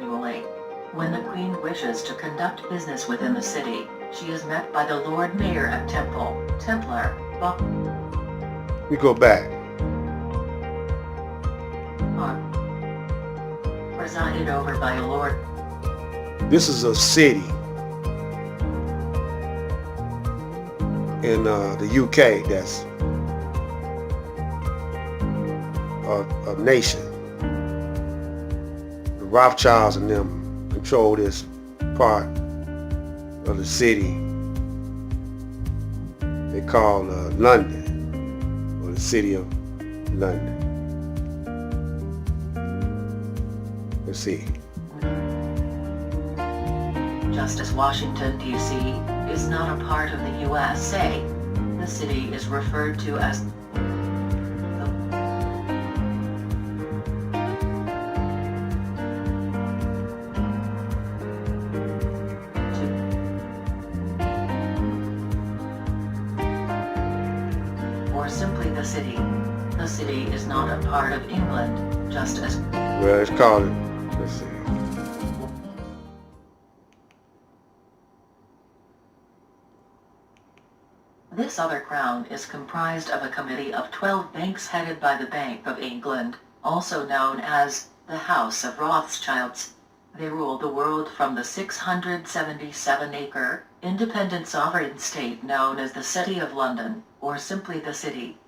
annually. When the Queen wishes to conduct business within the city, she is met by the Lord Mayor of Templar, We go back. presided over by a Lord. This is a city in the UK that's a nation. The Rothschilds and them control this part of the city they call London, or the city of London. Let's see. Just as Washington, D.C. is not a part of the USA, the city is referred to as or simply the city. The city is not a part of England, just as Well, it's called, let's see. this other crown is comprised of a committee of 12 banks headed by the Bank of England, also known as the House of Rothschilds. They rule the world from the 677-acre, independent sovereign state known as the City of London, or simply the city.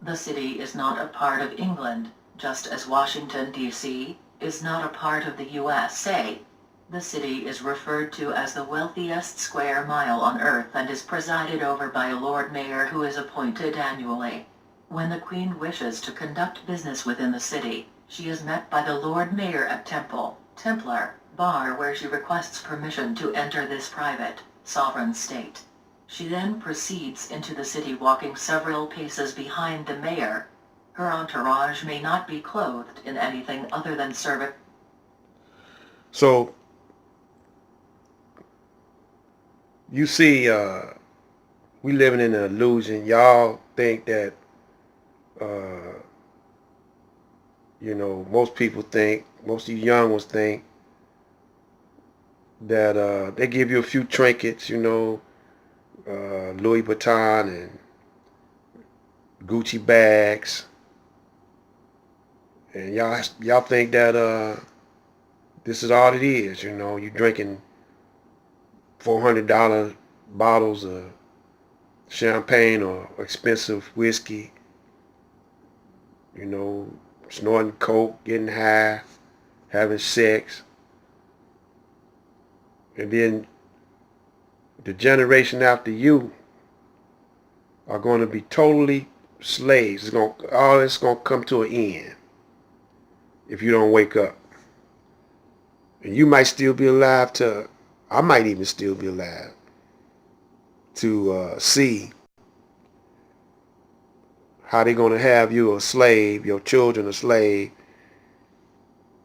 The city is not a part of England, just as Washington, D.C. is not a part of the USA. The city is referred to as the wealthiest square mile on Earth and is presided over by a Lord Mayor who is appointed annually. When the Queen wishes to conduct business within the city, she is met by the Lord Mayor at Templar Bar, where she requests permission to enter this private, sovereign state. She then proceeds into the city, walking several paces behind the mayor. Her entourage may not be clothed in anything other than service. So, you see, we living in an illusion. Y'all think that, most people think, most of you young ones think that they give you a few trinkets, Louis Vuitton and Gucci bags, and y'all think that this is all it is. You drinking $400 bottles of champagne or expensive whiskey, snorting coke, getting high, having sex, and then the generation after you are going to be totally slaves. All this going to come to an end if you don't wake up. And you might still be alive I might even still be alive to see how they're going to have you a slave, your children a slave,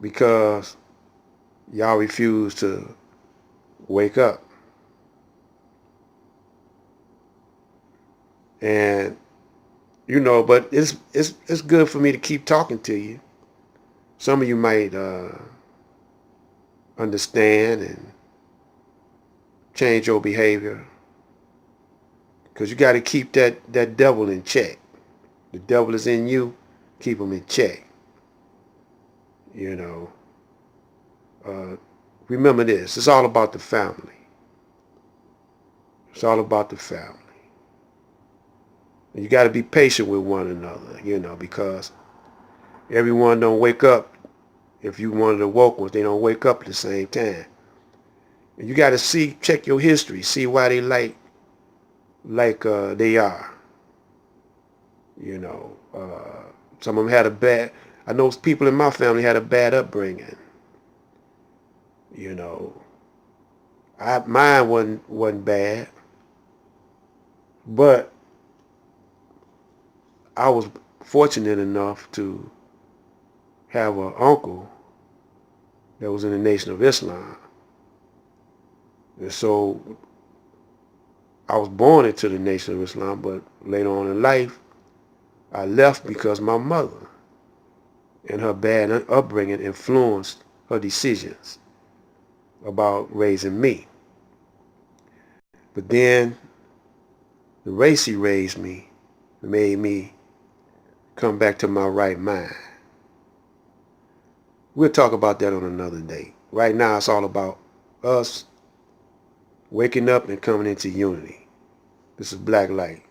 because y'all refuse to wake up. And but it's good for me to keep talking to you. Some of you might understand and change your behavior, because you got to keep that devil in check. The devil is in you. Keep him in check. Remember this. It's all about the family. It's all about the family. And you got to be patient with one another, because everyone don't wake up. If you one of the woke ones, they don't wake up at the same time. And you got to check your history, see why they like they are. Some of them I know people in my family had a bad upbringing. Mine wasn't bad, but I was fortunate enough to have an uncle that was in the Nation of Islam. And so I was born into the Nation of Islam, but later on in life, I left because my mother and her bad upbringing influenced her decisions. about raising me. But then the race he raised me made me come back to my right mind. We'll talk about that on another day. Right now it's all about us waking up and coming into unity. This is Black Light.